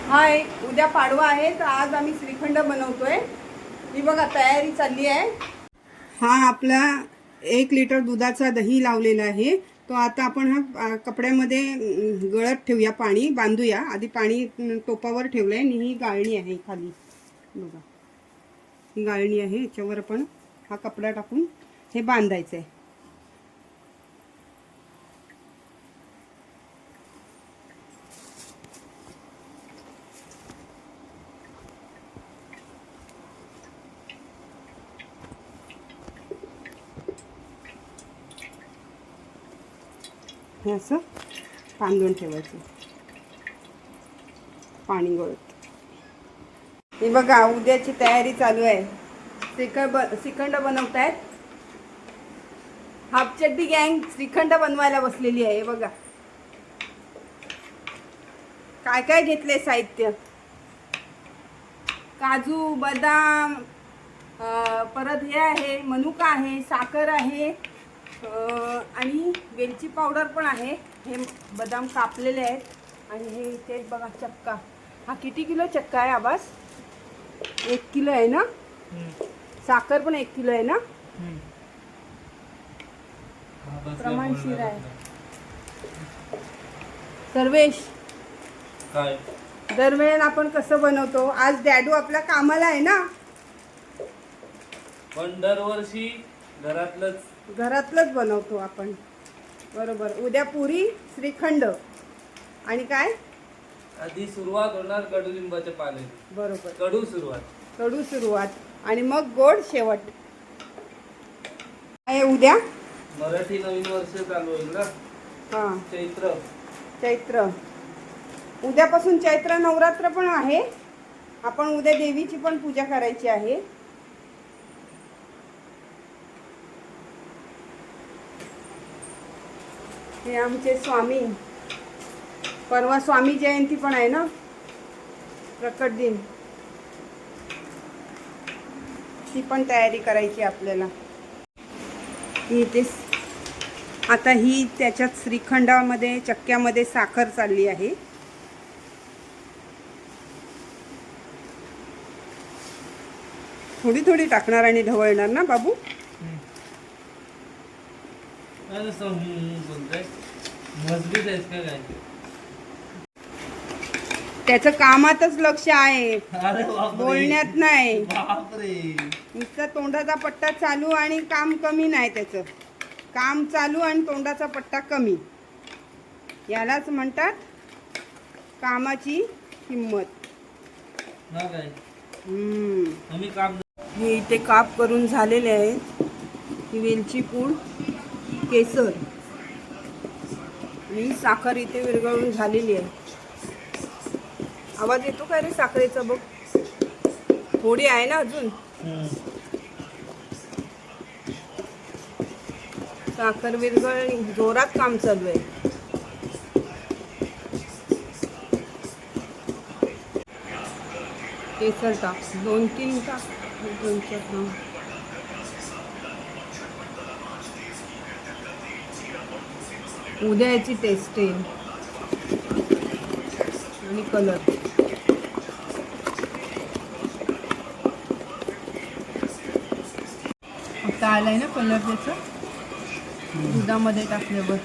हाय, उद्या पाडवा आहे तर आज आम्ही श्रीखंड बनवतोय। ही बघा तयारी चालली आहे। हा आपला 1 लिटर दुधाचा दही लावलेला आहे। तो आता आपण हा कपड्यामध्ये गळत ठेवूया, पाणी बांधूया। आधी पाणी टोपावर ठेवलंय आणि ही गाळणी आहे खाली बघा, ही गाळणी आहे। याच्यावर आपण हा कपडा टाकून हे बांधायचं आहे। हे असं बांधून ठेवायचं, पाणी गळत। हे बघा उद्याची तयारी चालू आहे। श्रीखंड बनवतायत। हाफचड्डी गँग श्रीखंड बनवायला बसलेली आहे। बघा काय काय घेतले साहित्य, काजू बदाम, परत हे आहे मनुका आहे, साखर आहे आणि वेलची पावडर पण आहे। हे बदाम कापलेले आहेत आणि हे इथे बघा चक्का। हा किती किलो चक्का आहे आबास? 1 किलो आहे ना? साखर पण 1 किलो आहे ना? प्रमाणशीर आहे। सर्वेश काय दरवेळेला आपण कसं बनवतो, आज डॅडू आपल्या कामाला आहे ना, पण दरवर्षी घरातलंच बनवतो आपण। बरोबर। उद्या पुरी श्रीखंड आणि काय आधी सुरुवात होणार कडुलिंबाच्या पाने। बरोबर, कडू सुरुवात आणि मग गोड शेवट आहे उद्या। मराठी नवीन वर्ष चालू होईल ना? हां, चैत्र। उद्यापासून चैत्र नवरात्र पण आहे। आपण उद्या देवीची पण पूजा करायची आहे। हे आमचे स्वामी, परवा स्वामी जयंती पण आहे ना, प्रकट दिन। ती पण तयारी करायची आपल्याला। इथे आता ही त्याच्यात श्रीखंडामध्ये चक्क्यामध्ये साखर चालली आहे। थोडी थोडी टाकणार आणि ढवळणार ना बाबू? मजबूत आहेस का काय? त्याचं कामातच लक्ष आहे, अरे बापरे, बोलण्यात नाही। बापरे, नुसतं तोंडाचा पट्टा चालू आणि काम कमी नाही। त्याचं काम चालू आणि तोंडाचा पट्टा कमी, यालाच म्हणतात कामाची किंमत। काय हे इथे काप करून झालेले आहेत। ही वेलची पूड, केसर आणि साखर इथे विरघळून झालेली आहे। आवाज येतो का रे साखरेचा? बघ थोडी आहे ना अजून। साखर विरघळली, जोरात काम चालू आहे। केसर टाक, 2-3 टाक, 2-4 टाक। उद्या याची टेस्ट येईल आणि कलर। आता आलाय ना कलर त्याचा दुधामध्ये टाकल्यावर।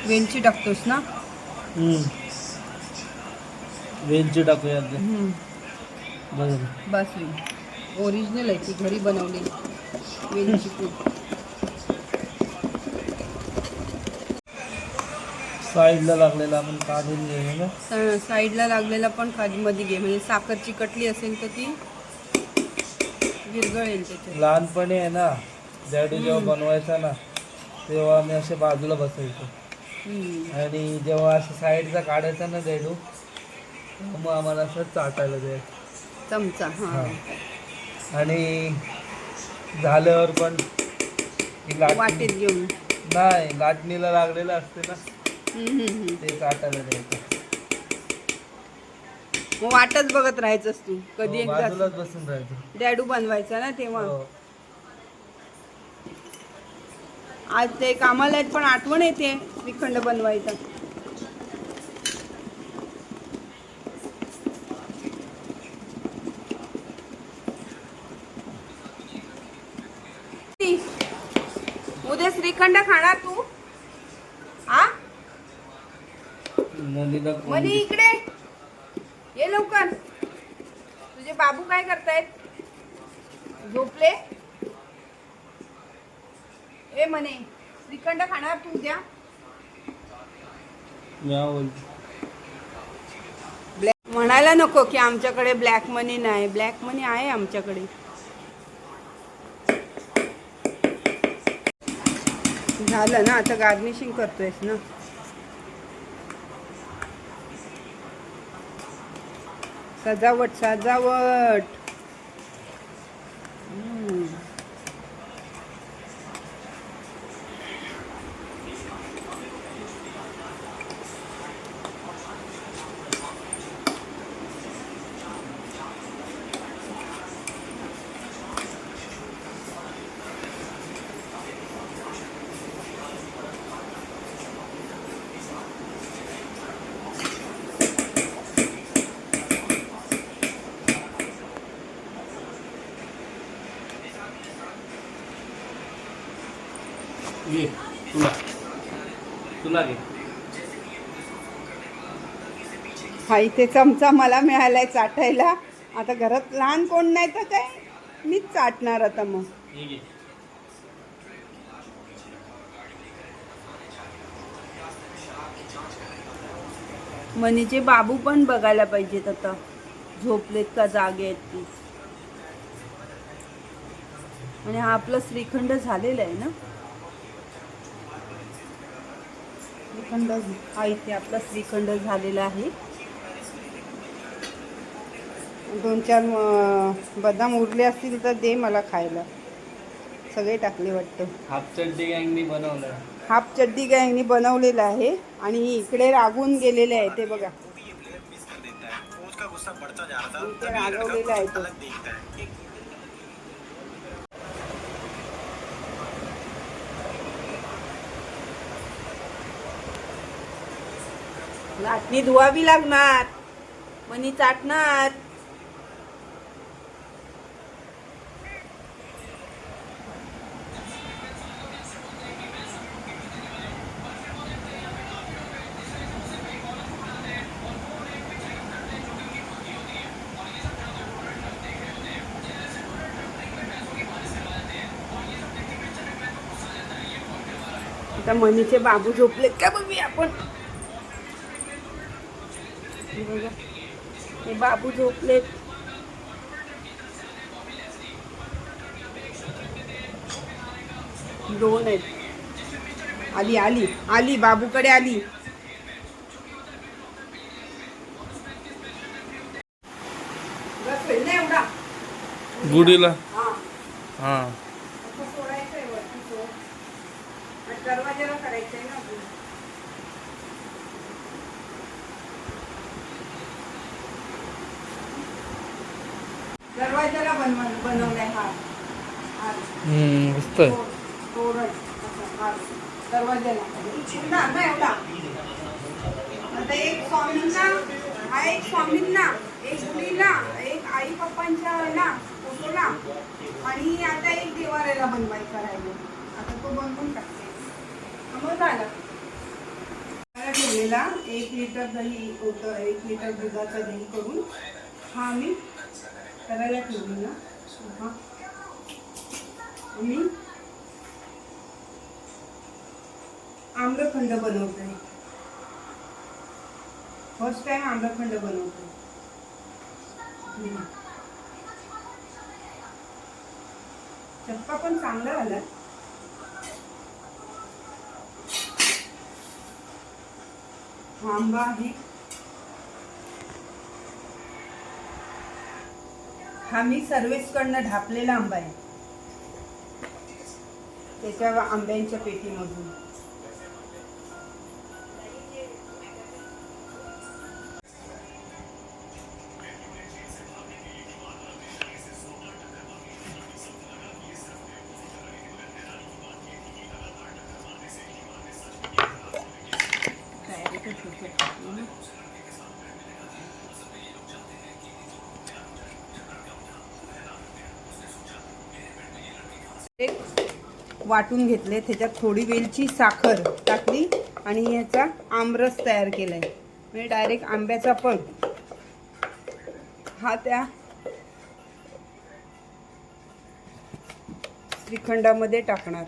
वेलची टाकतोस ना? वेलची टाकूया। बस ओरिजिनल आहे ती, घरी बनवलेली वेलची पूड। साईडला लागलेला आपण काढून घेऊ ना। साईडला लागलेला पण मध्ये घे, म्हणजे साखर चिकटली असेल तर ती विरघळेल त्याच्यात। लहानपणी आहे ना डॅडू जेव्हा बनवायचा ना, तेव्हा आम्ही असे बाजूला बसायचो आणि जेव्हा असं साईडचा काढायचा ना डॅडू, मग आम्हाला असं चाटायला द्यायचं चमचा। आणि झाल्यावर पण वाटेत घेऊन नाही, लाटणीला लागलेलं असते ना, ते चाटायला द्यायचं। मग वाटच बघत राहायचंस तू, कधी एकदा बाजूलाच बसून राहायचं। डॅडू बनवायचा ना तेव्हा। आज ते कामाला आहेत पण आठवण येते श्रीखंड बनवायचा। श्रीखंड खाणार तू? हा नदीला मनी इकडे ये लवकर. तुझे बाबू काय करतायत? झोपले? ए मने श्रीखंड खाणार तू उद्या? ब्लॅक म्हणायला नको की आमच्याकडे ब्लॅक मनी नाही. ब्लॅक मनी आहे आमच्याकडे. झालं ना, आता गार्निशिंग करतोयस ना. सजावट सजावट. ये तुला तुला घे. हा इथे चमचा मला मिळालाय चाटायला. आता घरात लहान कोण नाही तर काय मीच चाटणार आता मग. हे घे. मनीचे बाबू पण बघायला पाहिजेत आता झोपलेत का जागे आहेत ती. आणि हा आपला श्रीखंड झालेला आहे ना. श्रीखंड हा इथे आपला श्रीखंड झालेला आहे. 2-4 बदाम उरले असतील तर दे मला खायला. सगळे टाकले वाटतं. हाफ चड्डी गँगनी बनवलं. हाफ चड्डी गँगनी बनवलेलं आहे. आणि इकडे रागून गेलेले आहे ते बघा. इथे रागवलेलं आहे तो. लाटणी धुवावी लागणार. मनी चाटणार. आता मनीचे बाबू झोपलेत का बघूया आपण. बघा हे बाबू झोपलेत. दोन आहेत. आली आली आली बाबूकडे आली. बस होईल ना एवढा गुडीला. हा हा असं सोडायचंय वरती सोड. आणि दरवाजाला करायचंय ना अजून. दरवाजाला बनवलाय हार. मस्त आहे. तोरण असं हार दरवाजाला. ना ना एवढा. आता एक स्वामींना हा, एक स्वामींना, एक गुढीला, एक आई पप्पांच्या ना फोटोला, आणि आता एक देवाऱ्याला बनवायचा राहिलो. आता तो बनवून टाकते. मग झालं. ठेवलेला 1 लिटर दही होतं. 1 लिटर दुधाचं दही करून हा मी करायला ठेवली ना. हा मी आम्रखंड बनवतोय. फर्स्ट टाइम आम्रखंड बनवतोय. चक्का पण चांगला झाला. आंबा आहे. हा मी सर्वेसकडनं ढापलेला आंबा आहे. त्याच्या आंब्यांच्या पेटीमधून. वाटून घेतले, त्याच्यात थोडी वेलची साखर टाकली आणि ह्याचा आमरस तयार केलाय. म्हणजे डायरेक्ट आंब्याचा पल्प हा त्या श्रीखंडामध्ये टाकणार.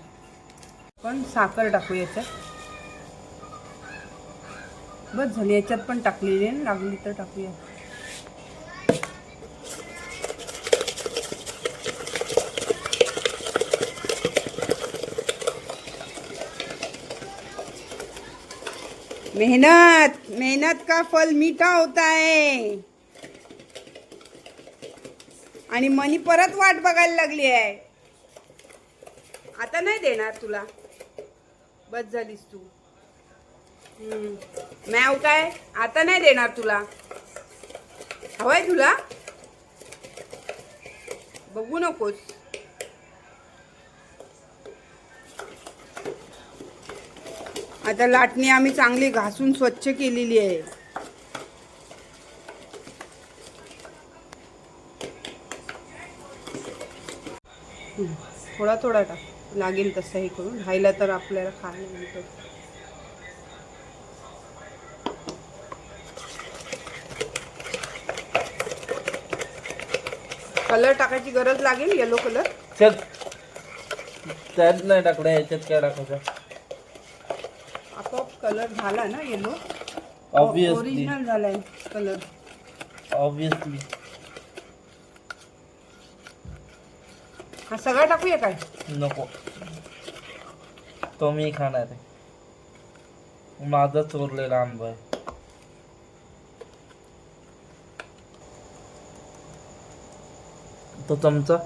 पण साखर टाकू याच्यात. बस झाली, याच्यात पण टाकलेली आहे, लागली तर टाकूया. मेहनत मेहनत का फल मीठा होता है. आणि मनी परत वाट बघायला लागली आहे. आता नाही देणार तुला, बस झालीस तू. मॅव काय आता नाही देणार तुला. हवाय तुला, बघू नकोस. आता लाटणी आम्ही चांगली घासून स्वच्छ केलेली आहे. थोडा थोडा टाक, लागेल तसं हे करून. राहिला तर आपल्याला खायला मिळतं. कलर टाकायची गरज लागेल, येलो कलर. त्यात नाही टाकलं, ह्याच्यात काय टाकायचं. आपोआप कलर झाला ना येलो. Obviously. ओरिजिनल झालाय कलर. ऑब्विसली. हा सगळा टाकूया काय. नको, तो मी खाणार आहे. माझा चोरलेला आंबा आहे. तो चमचा.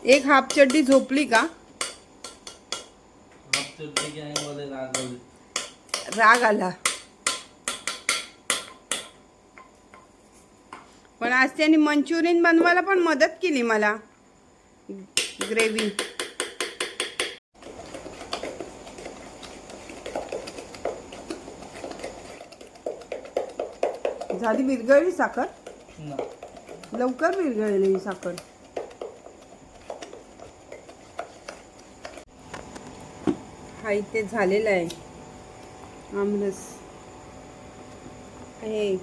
एक हाफ चड्डी झोपली का. राग आला. पण आज त्यांनी मंचुरियन बनवायला पण मदत केली मला. ग्रेव्ही झाली. विरघळली साखर, लवकर विरघळली ही साखर. हा इथे झालेला आहे आमरस. हे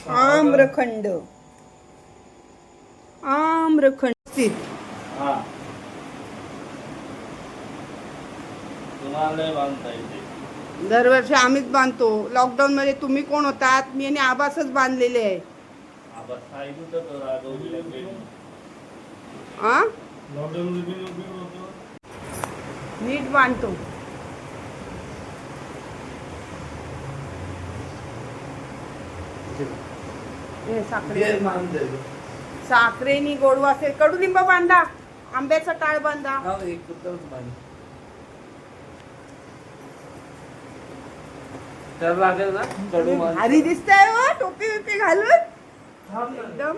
आम्रखंड. आम्रखंड दरवर्षी आम्हीच बांधतो. लॉकडाऊन मध्ये तुम्ही कोण होतात. मी आणि आबासच बांधलेले आहे. नीट बांधतो. साखरेनी गोडवा असेल. कडुलिंब बांधा, आंब्याचा टाळ बांधा. भारी दिसतंय हो, टोपी बिपी घालून एकदम.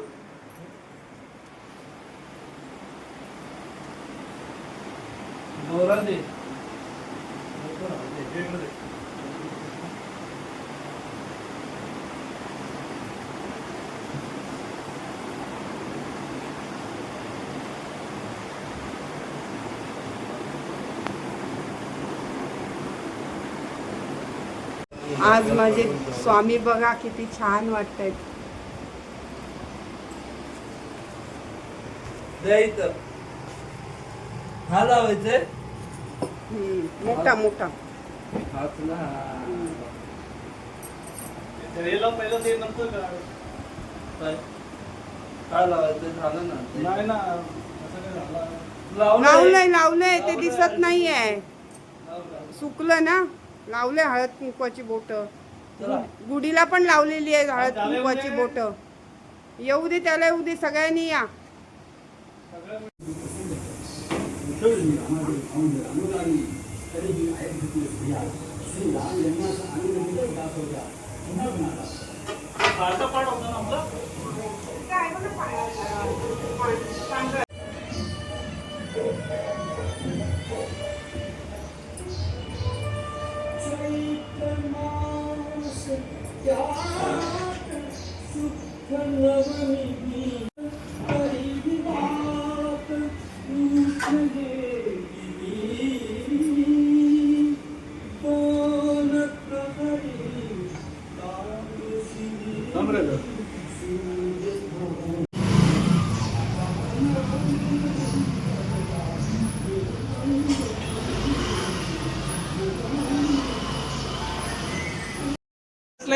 आज माझे स्वामी बघा किती छान वाटतायत. हा लावायचंय. मोठा मोठा. काय लावायचं झालं ना. नाही ना, लावलंय ते दिसत नाहीये. सुकलं ना. लावले हळद कुंकवाची बोट. गुढीला पण लावलेली आहे हळद कुंकवाची बोट. येऊ दे त्याला, येऊ दे. सगळ्यांनी या.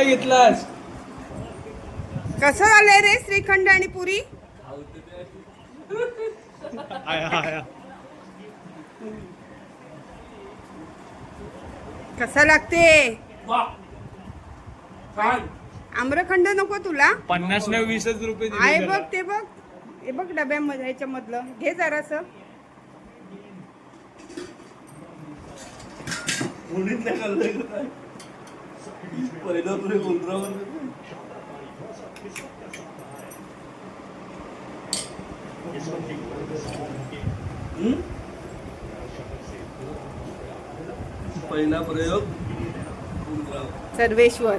घेतलास कसं झालंय रे श्रीखंड आणि पुरी? कसं लागते? आम्रखंड नको तुला? 50 ने 20 रुपये आहे बघ ते बघ, हे बघ डब्यामध्ये ह्याच्या मधलं घे जरास. पहिला प्रयोग सर्वेश्वर